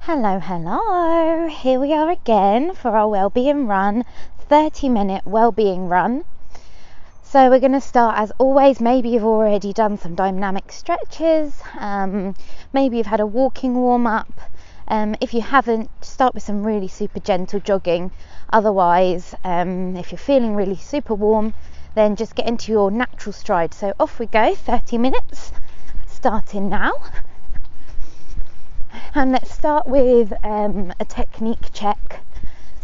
Hello, here we are again for our Wellbeing Run, 30-minute Wellbeing Run. So we're going to start as always. Maybe you've already done some dynamic stretches, maybe you've had a walking warm-up. If you haven't, start with some really super gentle jogging. Otherwise, if you're feeling really super warm, then just get into your natural stride. So off we go, 30 minutes, starting now. And let's start with a technique check.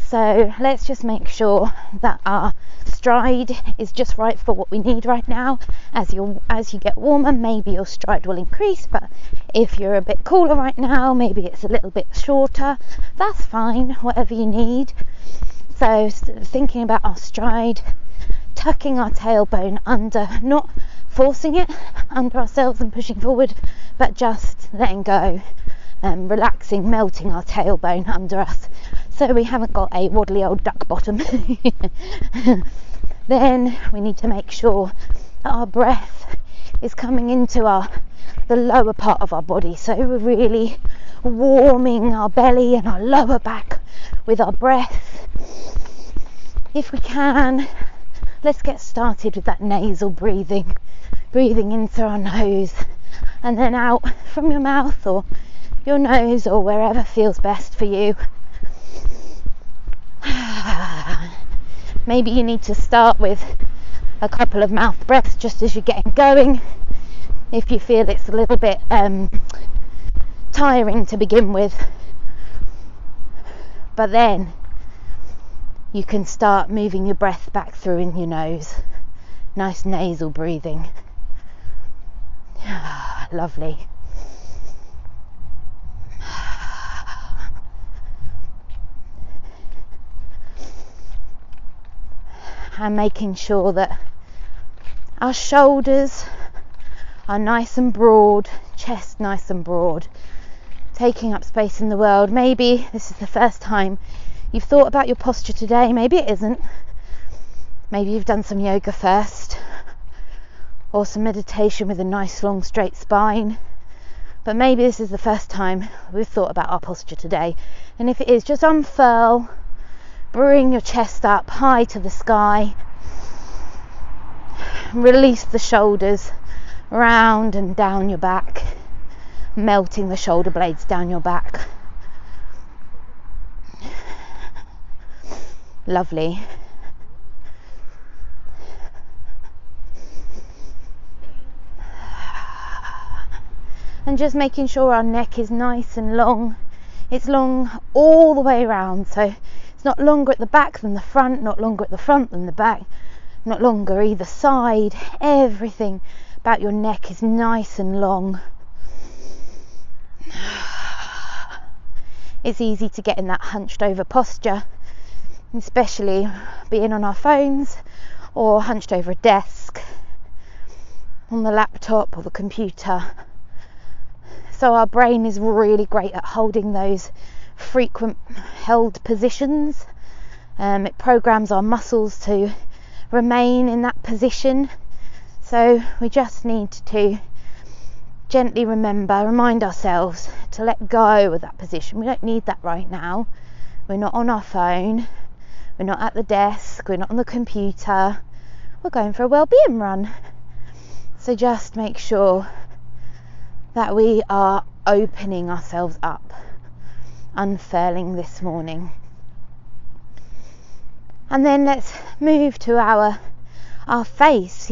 So let's just make sure that our stride is just right for what we need right now. As you get warmer, maybe your stride will increase, but if you're a bit cooler right now, maybe it's a little bit shorter. That's fine, whatever you need. So thinking about our stride, tucking our tailbone under, not forcing it under ourselves and pushing forward, but just letting go. Relaxing, melting our tailbone under us so we haven't got a waddly old duck bottom. Then we need to make sure that our breath is coming into the lower part of our body, so we're really warming our belly and our lower back with our breath. If we can, let's get started with that nasal breathing in through our nose and then out from your mouth or your nose or wherever feels best for you. Maybe you need to start with a couple of mouth breaths just as you're getting going if you feel it's a little bit tiring to begin with, but then you can start moving your breath back through in your nose. Nice nasal breathing. Lovely. And making sure that our shoulders are nice and broad, chest nice and broad, taking up space in the world. Maybe this is the first time you've thought about your posture today, maybe it isn't. Maybe you've done some yoga first or some meditation with a nice long straight spine, but maybe this is the first time we've thought about our posture today. And if it is, just unfurl. Bring your chest up high to the sky. Release the shoulders round and down your back, melting the shoulder blades down your back. Lovely. And just making sure our neck is nice and long. It's long all the way around, so it's not longer at the back than the front, not longer at the front than the back, not longer either side. Everything about your neck is nice and long. It's easy to get in that hunched over posture, especially being on our phones or hunched over a desk, on the laptop or the computer. So our brain is really great at holding those frequent held positions. It programs our muscles to remain in that position. So we just need to gently remind ourselves to let go of that position. We don't need that right now. We're not on our phone, we're not at the desk, we're not on the computer, we're going for a wellbeing run. So just make sure that we are opening ourselves up, unfurling this morning. And then let's move to our face.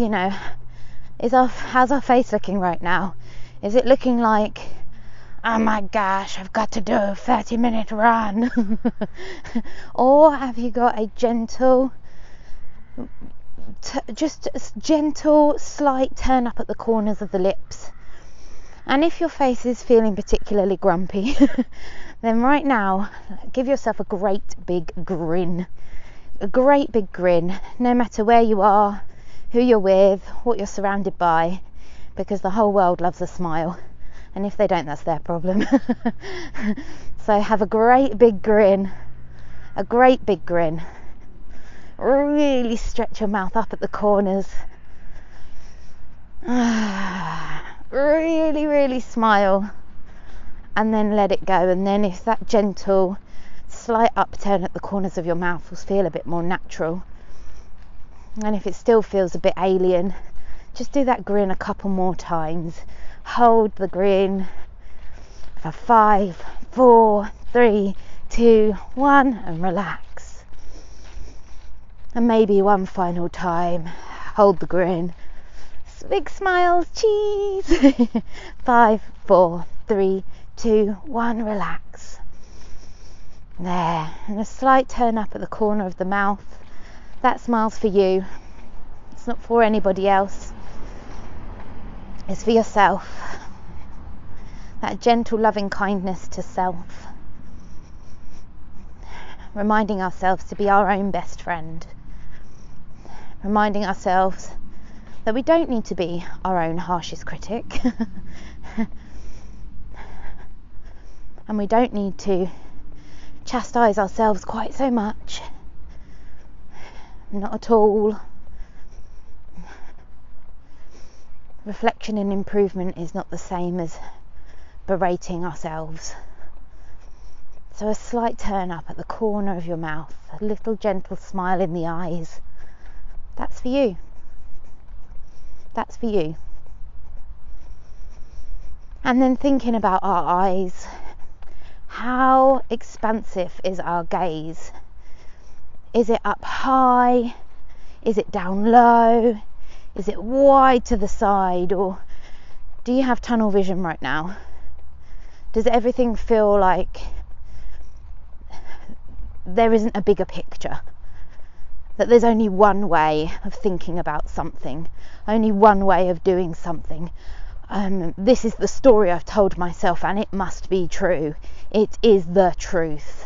How's our face looking right now? Is it looking like, oh my gosh, I've got to do a 30-minute run? Or have you got a gentle, slight turn up at the corners of the lips? And if your face is feeling particularly grumpy, then right now, give yourself a great big grin. A great big grin, no matter where you are, who you're with, what you're surrounded by, because the whole world loves a smile. And if they don't, that's their problem. So have a great big grin. A great big grin. Really stretch your mouth up at the corners. Really, really smile and then let it go. And then if that gentle slight upturn at the corners of your mouth will feel a bit more natural, and if it still feels a bit alien, just do that grin a couple more times. Hold the grin for 5, 4, 3, 2, 1, and relax. And maybe one final time, hold the grin, big smiles, cheese. 5, 4, 3, 2, 1, relax. There, and a slight turn up at the corner of the mouth. That smile's for you. It's not for anybody else. It's for yourself. That gentle loving kindness to self. Reminding ourselves to be our own best friend. Reminding ourselves that we don't need to be our own harshest critic. And we don't need to chastise ourselves quite so much. Not at all. Reflection and improvement is not the same as berating ourselves. So a slight turn up at the corner of your mouth, a little gentle smile in the eyes. That's for you. That's for you. And then thinking about our eyes. How expansive is our gaze? Is it up high? Is it down low? Is it wide to the side? Or do you have tunnel vision right now? Does everything feel like there isn't a bigger picture? That there's only one way of thinking about something, only one way of doing something. This is the story I've told myself, and it must be true. It is the truth.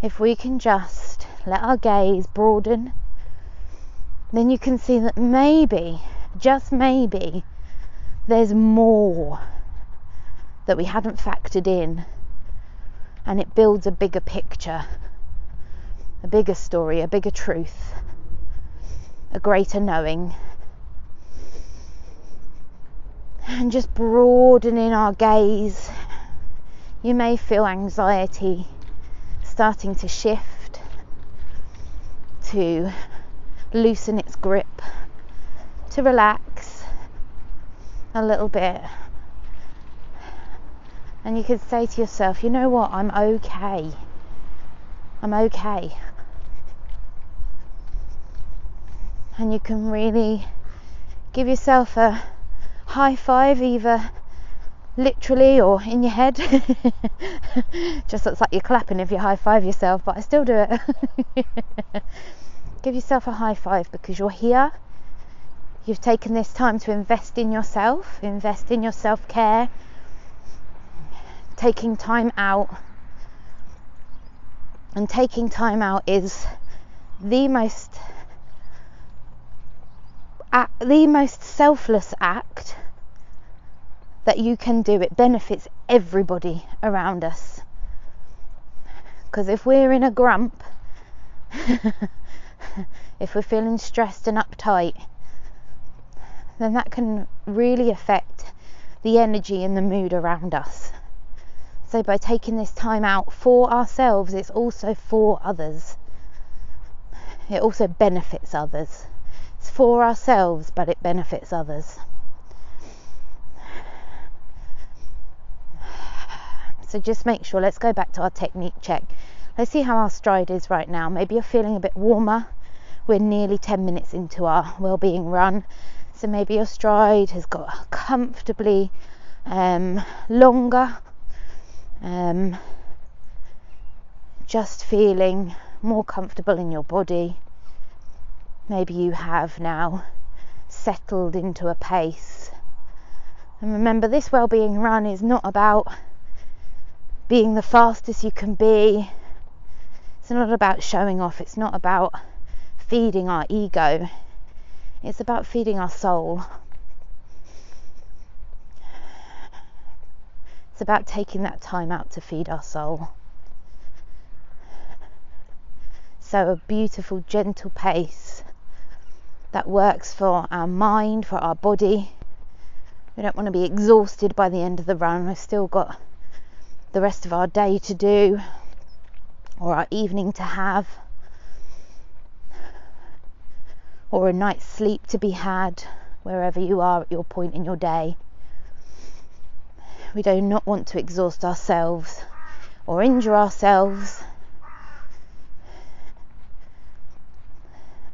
If we can just let our gaze broaden, then you can see that maybe, just maybe, there's more that we hadn't factored in, and it builds a bigger picture, a bigger story, a bigger truth, a greater knowing. And just broadening our gaze, you may feel anxiety starting to shift, to loosen its grip, to relax a little bit. And you could say to yourself, you know what, I'm okay. I'm okay. And you can really give yourself a high five, either literally or in your head. Just looks like you're clapping if you high five yourself, but I still do it. Give yourself a high five because you're here. You've taken this time to invest in yourself, invest in your self-care, taking time out. And taking time out is the most selfless act that you can do. It benefits everybody around us. Because if we're in a grump, if we're feeling stressed and uptight, then that can really affect the energy and the mood around us. So by taking this time out for ourselves, it's also for others. It also benefits others. It's for ourselves, but it benefits others. So just make sure, let's go back to our technique check. Let's see how our stride is right now. Maybe you're feeling a bit warmer. We're nearly 10 minutes into our Wellbeing Run. So maybe your stride has got comfortably longer. Just feeling more comfortable in your body. Maybe you have now settled into a pace. And remember, this Wellbeing Run is not about being the fastest you can be. It's not about showing off. It's not about feeding our ego. It's about feeding our soul. It's about taking that time out to feed our soul. So a beautiful, gentle pace that works for our mind, for our body. We don't want to be exhausted by the end of the run. We've still got the rest of our day to do, or our evening to have, or a night's sleep to be had, wherever you are at your point in your day. We do not want to exhaust ourselves or injure ourselves.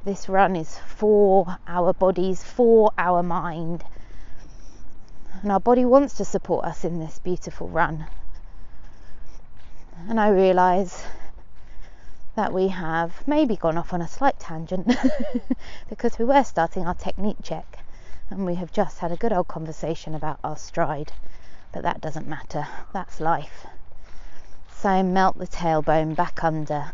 This run is for our bodies, for our mind. And our body wants to support us in this beautiful run. And I realise that we have maybe gone off on a slight tangent because we were starting our technique check and we have just had a good old conversation about our stride. But that doesn't matter, that's life. So melt the tailbone back under.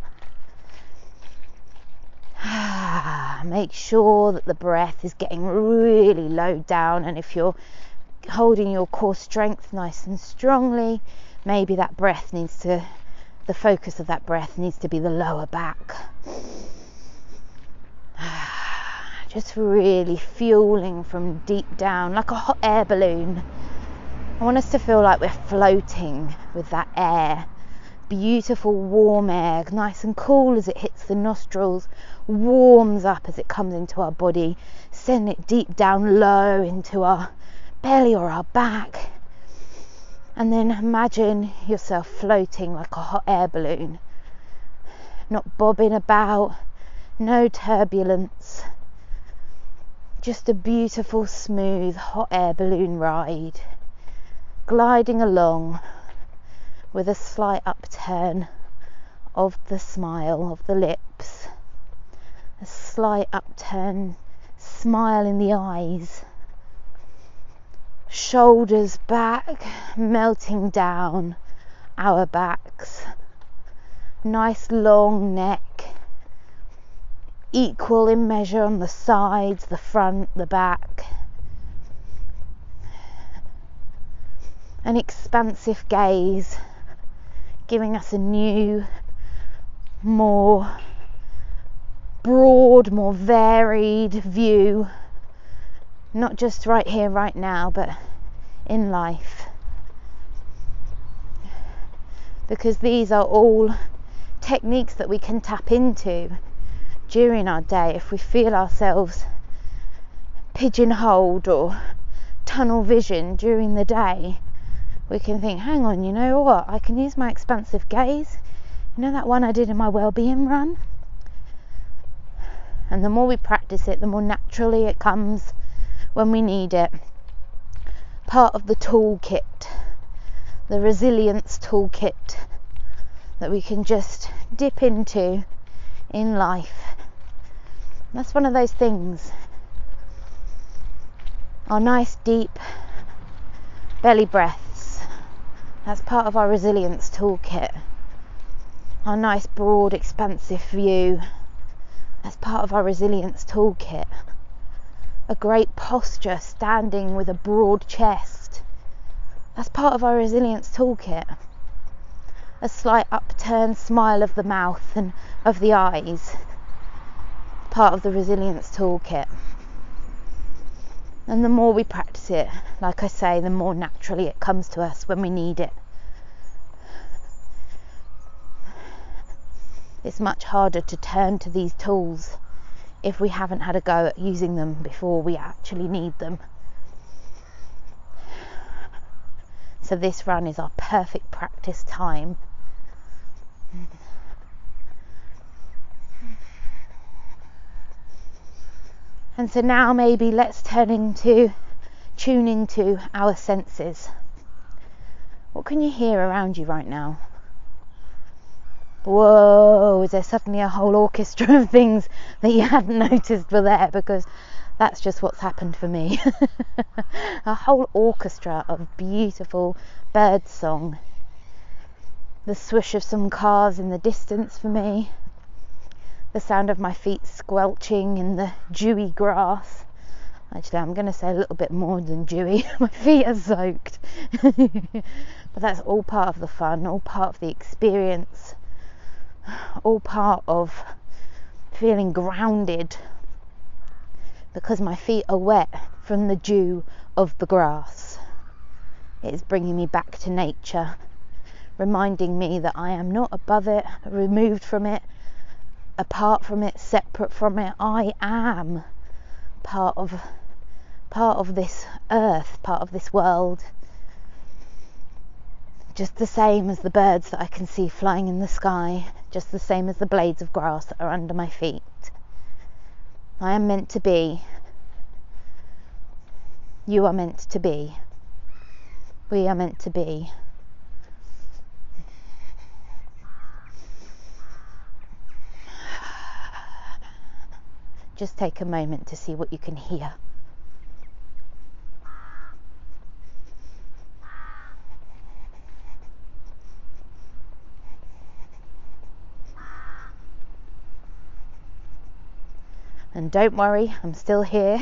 Make sure that the breath is getting really low down, and if you're holding your core strength nice and strongly, maybe that breath needs to, the focus of that breath needs to be the lower back. Just really fueling from deep down, like a hot air balloon. I want us to feel like we're floating with that air. Beautiful warm air, nice and cool as it hits the nostrils, warms up as it comes into our body, send it deep down low into our belly or our back. And then imagine yourself floating like a hot air balloon, not bobbing about, no turbulence, just a beautiful smooth hot air balloon ride, gliding along with a slight upturn of the smile of the lips, a slight upturn smile in the eyes, shoulders back, melting down our backs, nice long neck, equal in measure on the sides, the front, the back. An expansive gaze, giving us a new, more broad, more varied view, not just right here, right now, but in life. Because these are all techniques that we can tap into during our day if we feel ourselves pigeonholed or tunnel vision during the day. We can think, hang on, you know what, I can use my expansive gaze. You know that one I did in my Wellbeing Run? And the more we practice it, the more naturally it comes when we need it. Part of the toolkit, the resilience toolkit that we can just dip into in life. That's one of those things. Our nice deep belly breaths. That's part of our resilience toolkit. Our nice broad expansive view. That's part of our resilience toolkit. A great posture, standing with a broad chest. That's part of our resilience toolkit. A slight upturned smile of the mouth and of the eyes. Part of the resilience toolkit. And the more we practice it, like I say, the more naturally it comes to us when we need it. It's much harder to turn to these tools if we haven't had a go at using them before we actually need them. So this run is our perfect practice time. And so now maybe let's tune into our senses. What can you hear around you right now? Whoa, is there suddenly a whole orchestra of things that you hadn't noticed were there? Because that's just what's happened for me. A whole orchestra of beautiful bird song. The swish of some cars in the distance for me. The sound of my feet squelching in the dewy grass. Actually, I'm going to say a little bit more than dewy. My feet are soaked. But that's all part of the fun, all part of the experience, all part of feeling grounded, because my feet are wet from the dew of the grass. It's bringing me back to nature, reminding me that I am not above it, removed from it, apart from it, separate from it. I am part of this earth, part of this world, just the same as the birds that I can see flying in the sky, just the same as the blades of grass that are under my feet. I am meant to be. You are meant to be. We are meant to be. Just take a moment to see what you can hear. And don't worry, I'm still here.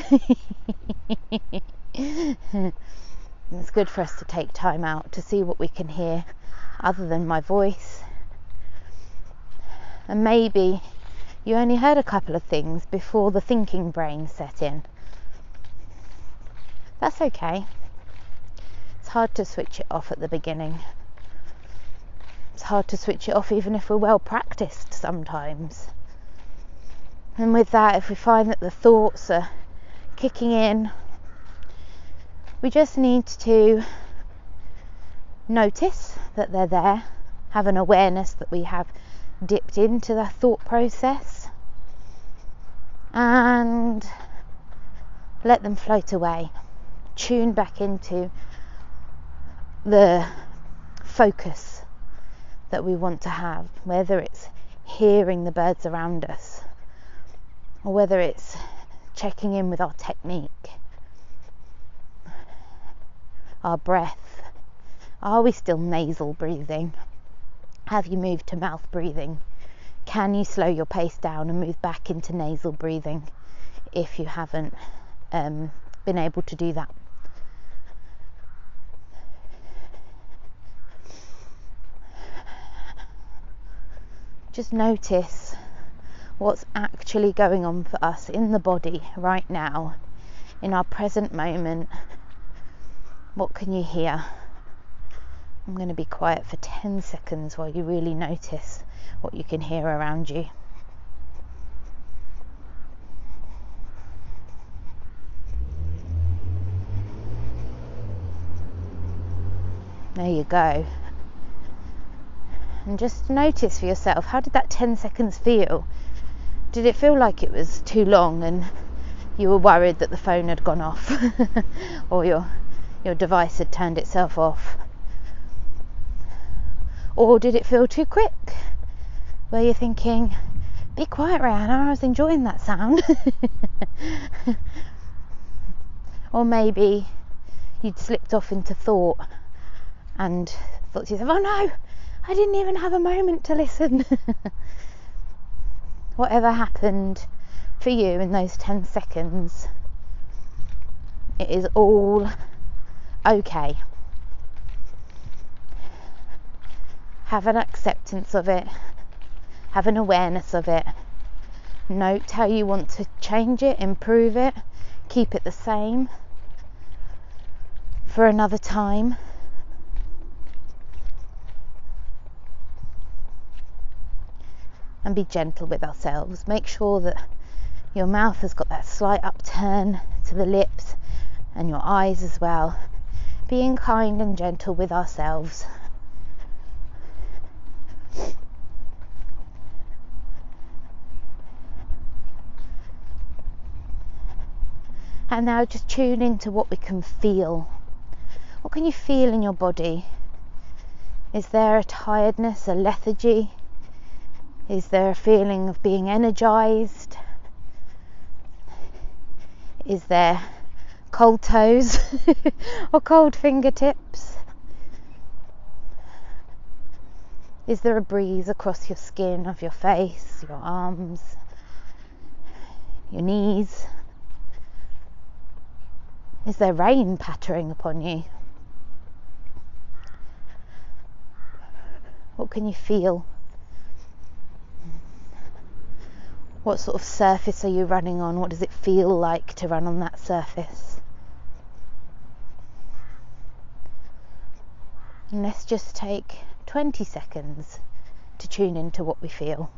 It's good for us to take time out to see what we can hear other than my voice. And maybe you only heard a couple of things before the thinking brain set in. That's okay. It's hard to switch it off at the beginning. It's hard to switch it off even if we're well practiced sometimes. And with that, if we find that the thoughts are kicking in, we just need to notice that they're there, have an awareness that we have dipped into that thought process, and let them float away. Tune back into the focus that we want to have, whether it's hearing the birds around us, or whether it's checking in with our technique, our breath. Are we still nasal breathing? Have you moved to mouth breathing? Can you slow your pace down and move back into nasal breathing if you haven't been able to do that? Just notice what's actually going on for us in the body right now, in our present moment. What can you hear? I'm going to be quiet for 10 seconds while you really notice what you can hear around you. There you go. And just notice for yourself, how did that 10 seconds feel? Did it feel like it was too long and you were worried that the phone had gone off or your device had turned itself off? Or did it feel too quick, where you're thinking, be quiet, Rae-Anna, I was enjoying that sound? Or maybe you'd slipped off into thought and thought to yourself, oh no, I didn't even have a moment to listen. Whatever happened for you in those 10 seconds, it is all okay. Have an acceptance of it, have an awareness of it. Note how you want to change it, improve it, keep it the same for another time. And be gentle with ourselves. Make sure that your mouth has got that slight upturn to the lips and your eyes as well. Being kind and gentle with ourselves. And now just tune into what we can feel. What can you feel in your body? Is there a tiredness, a lethargy? Is there a feeling of being energized? Is there cold toes or cold fingertips? Is there a breeze across your skin of your face, your arms, your knees? Is there rain pattering upon you? What can you feel? What sort of surface are you running on? What does it feel like to run on that surface? And let's just take 20 seconds to tune into what we feel.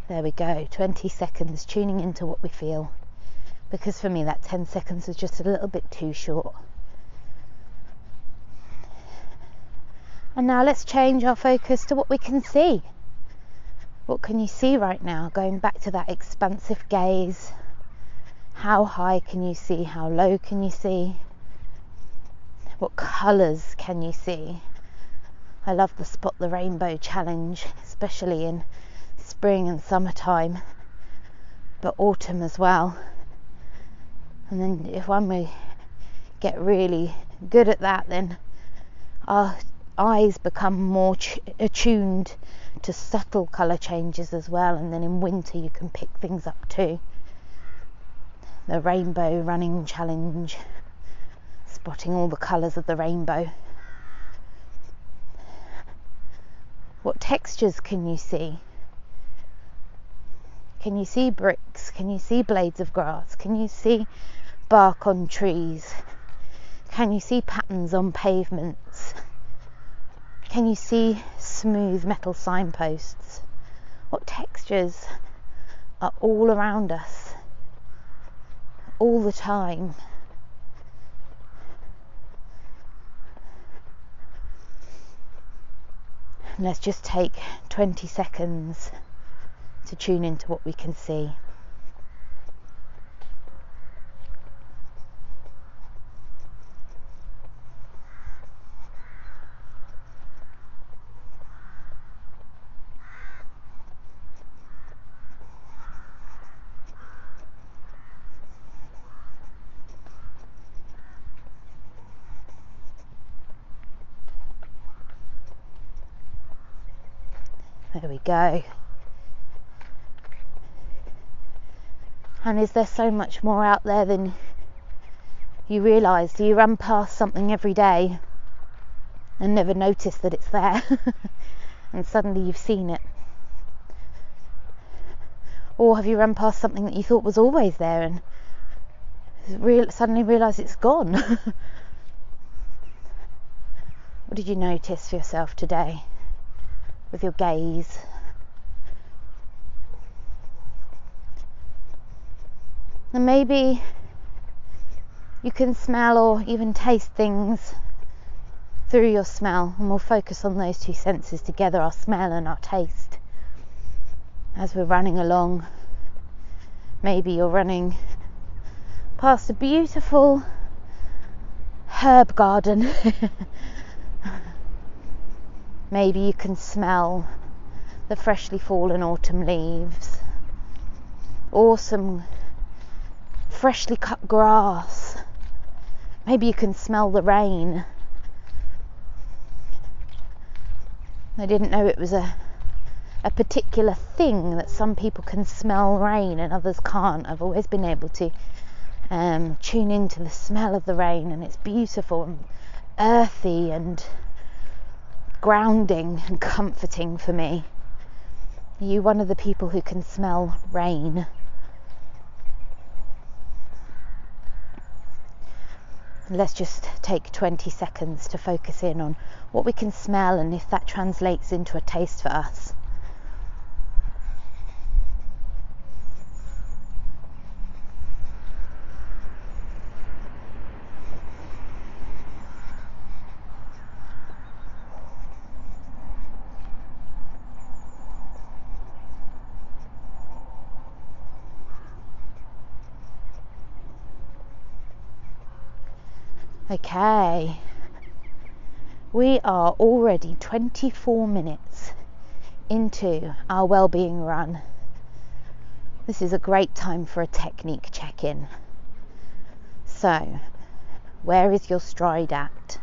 There we go, 20 seconds tuning into what we feel. Because for me that 10 seconds was just a little bit too short. And now let's change our focus to what we can see. What can you see right now? Going back to that expansive gaze. How high can you see? How low can you see? What colours can you see? I love the Spot the Rainbow challenge, especially in spring and summertime, but autumn as well. And then if when we get really good at that, then our eyes become more attuned to subtle colour changes as well. And then in winter you can pick things up too. The rainbow running challenge, spotting all the colours of the rainbow. What textures can you see? Can you see bricks? Can you see blades of grass? Can you see bark on trees? Can you see patterns on pavements? Can you see smooth metal signposts? What textures are all around us, all the time? And let's just take 20 seconds to tune into what we can see. There we go. And is there so much more out there than you realise? Do you run past something every day and never notice that it's there and suddenly you've seen it? Or have you run past something that you thought was always there and suddenly realise it's gone? What did you notice for yourself today with your gaze? And maybe you can smell or even taste things through your smell, and we'll focus on those two senses together, our smell and our taste, as we're running along. Maybe you're running past a beautiful herb garden. Maybe you can smell the freshly fallen autumn leaves, or some freshly cut grass. Maybe you can smell the rain. I didn't know it was a particular thing that some people can smell rain and others can't. I've always been able to tune into the smell of the rain, and it's beautiful and earthy and grounding and comforting for me. Are you one of the people who can smell rain? Let's just take 20 seconds to focus in on what we can smell and if that translates into a taste for us. Okay, we are already 24 minutes into our Wellbeing Run. This is a great time for a technique check-in. So, where is your stride at?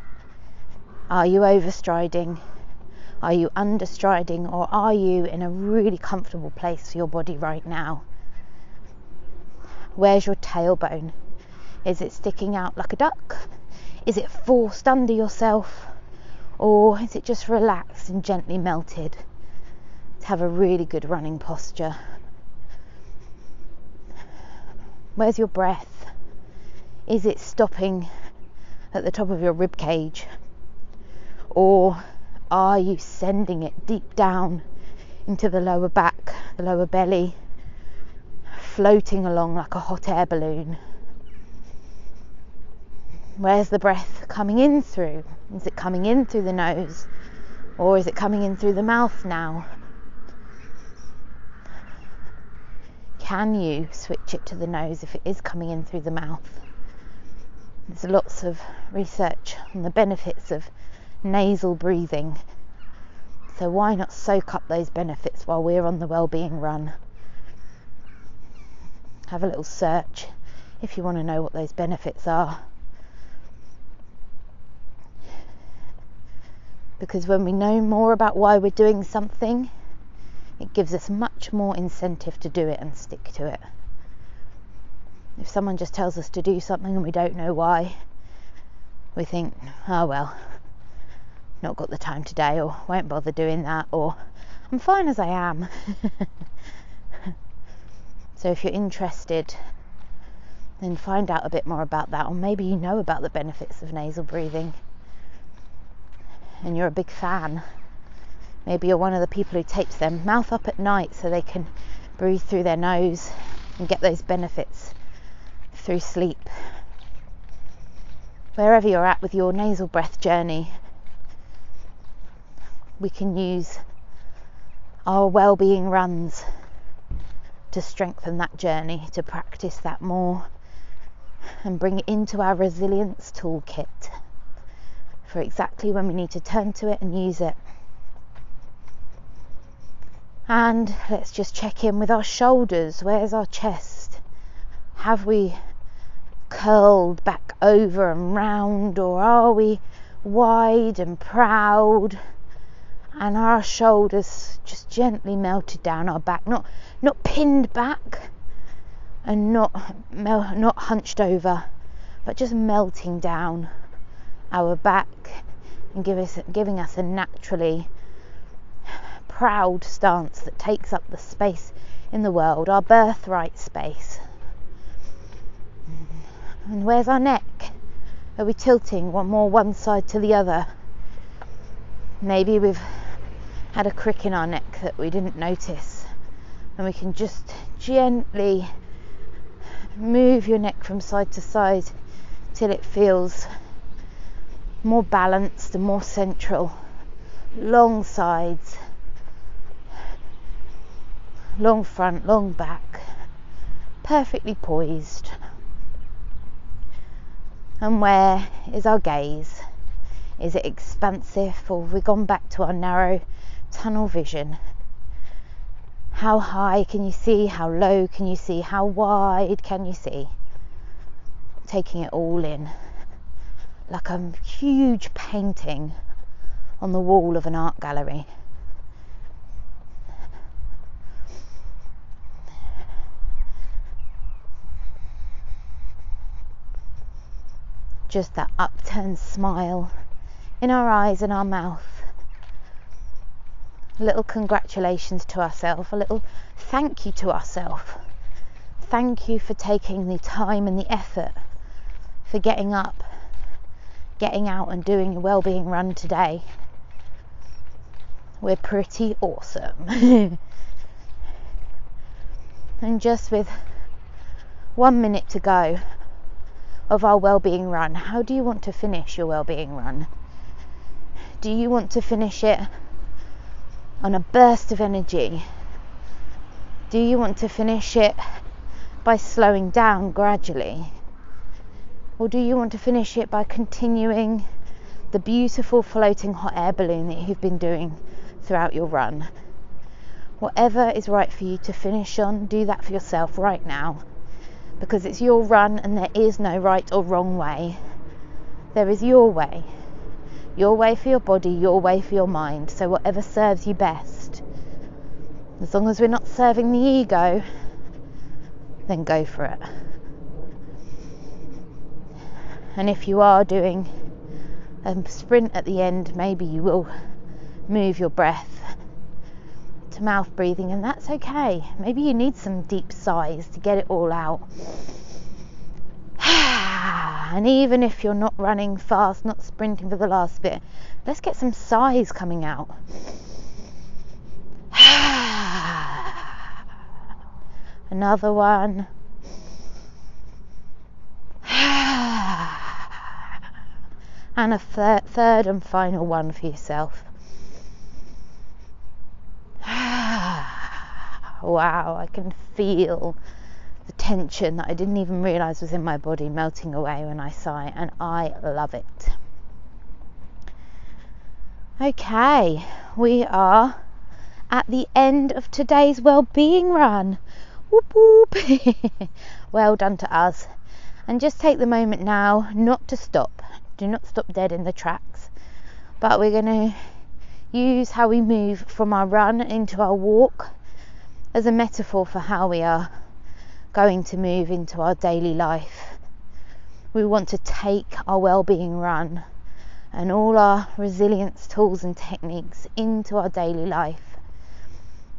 Are you overstriding? Are you understriding? Or are you in a really comfortable place for your body right now? Where's your tailbone? Is it sticking out like a duck? Is it forced under yourself? Or is it just relaxed and gently melted to have a really good running posture? Where's your breath? Is it stopping at the top of your rib cage? Or are you sending it deep down into the lower back, the lower belly, floating along like a hot air balloon? Where's the breath coming in through? Is it coming in through the nose? Or is it coming in through the mouth now? Can you switch it to the nose if it is coming in through the mouth? There's lots of research on the benefits of nasal breathing. So why not soak up those benefits while we're on the Wellbeing Run? Have a little search if you want to know what those benefits are. Because when we know more about why we're doing something, it gives us much more incentive to do it and stick to it. If someone just tells us to do something and we don't know why, we think, oh well, not got the time today, or won't bother doing that, or I'm fine as I am. So if you're interested, then find out a bit more about that, or maybe you know about the benefits of nasal breathing and you're a big fan. Maybe you're one of the people who tapes their mouth up at night so they can breathe through their nose and get those benefits through sleep. Wherever you're at with your nasal breath journey, we can use our Wellbeing Runs to strengthen that journey, to practice that more and bring it into our resilience toolkit for exactly when we need to turn to it and use it. And let's just check in with our shoulders. Where's our chest? Have we curled back over and round, or are we wide and proud? And our shoulders just gently melted down our back, not pinned back and not hunched over, but just melting down our back and giving us a naturally proud stance that takes up the space in the world, our birthright space. And where's our neck? Are we tilting one side to the other? Maybe we've had a crick in our neck that we didn't notice, and we can just gently move your neck from side to side till it feels more balanced and more central. Long sides, long front, long back, perfectly poised. And where is our gaze? Is it expansive, or have we gone back to our narrow tunnel vision? How high can you see? How low can you see? How wide can you see? Taking it all in, like a huge painting on the wall of an art gallery. Just that upturned smile in our eyes and our mouth. A little congratulations to ourselves, a little thank you to ourselves. Thank you for taking the time and the effort, for getting up, getting out and doing your Wellbeing Run today. We're pretty awesome. And just with 1 minute to go of our Wellbeing Run, how do you want to finish your Wellbeing Run? Do you want to finish it on a burst of energy? Do you want to finish it by slowing down gradually? Or do you want to finish it by continuing the beautiful floating hot air balloon that you've been doing throughout your run? Whatever is right for you to finish on, do that for yourself right now, because it's your run and there is no right or wrong way. There is your way for your body, your way for your mind. So whatever serves you best, as long as we're not serving the ego, then go for it. And if you are doing a sprint at the end, maybe you will move your breath to mouth breathing, and that's okay. Maybe you need some deep sighs to get it all out. And even if you're not running fast, not sprinting for the last bit, let's get some sighs coming out. Another one. And a third and final one for yourself. Wow, I can feel the tension that I didn't even realise was in my body melting away when I sigh, and I love it. Okay, we are at the end of today's Wellbeing Run. Whoop whoop. Well done to us. And just take the moment now not to stop. Do not stop dead in the tracks. But we're going to use how we move from our run into our walk as a metaphor for how we are going to move into our daily life. We want to take our Wellbeing Run and all our resilience tools and techniques into our daily life.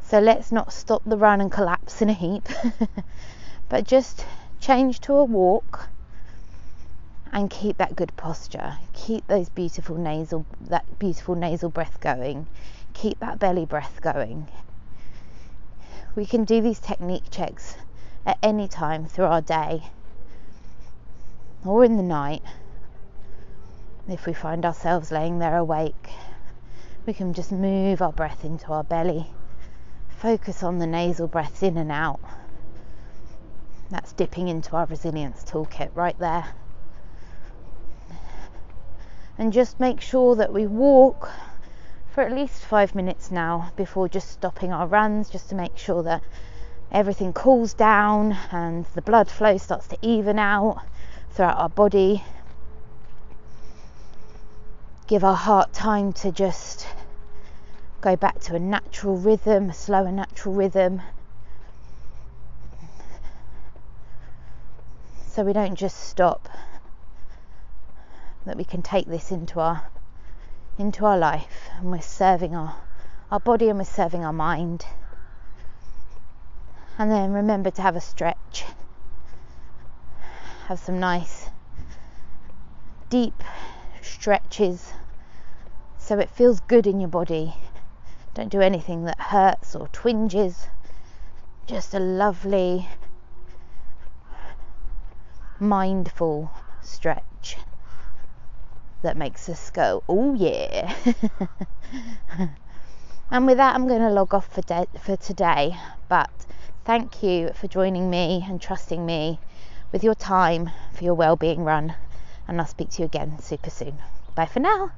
So let's not stop the run and collapse in a heap, but just change to a walk and keep that good posture. Keep that beautiful nasal breath going. Keep that belly breath going. We can do these technique checks at any time through our day or in the night. If we find ourselves laying there awake, we can just move our breath into our belly. Focus on the nasal breaths in and out. That's dipping into our resilience toolkit right there. And just make sure that we walk for at least 5 minutes now before just stopping our runs, just to make sure that everything cools down and the blood flow starts to even out throughout our body. Give our heart time to just go back to a natural rhythm, a slower natural rhythm, so we don't just stop, that we can take this into our life, and we're serving our body and we're serving our mind. And then remember to have a stretch, have some nice deep stretches so it feels good in your body. Don't do anything that hurts or twinges. Just a lovely, mindful stretch that makes us go, oh yeah. And with that, I'm going to log off for today. But thank you for joining me and trusting me with your time for your Wellbeing Run. And I'll speak to you again super soon. Bye for now.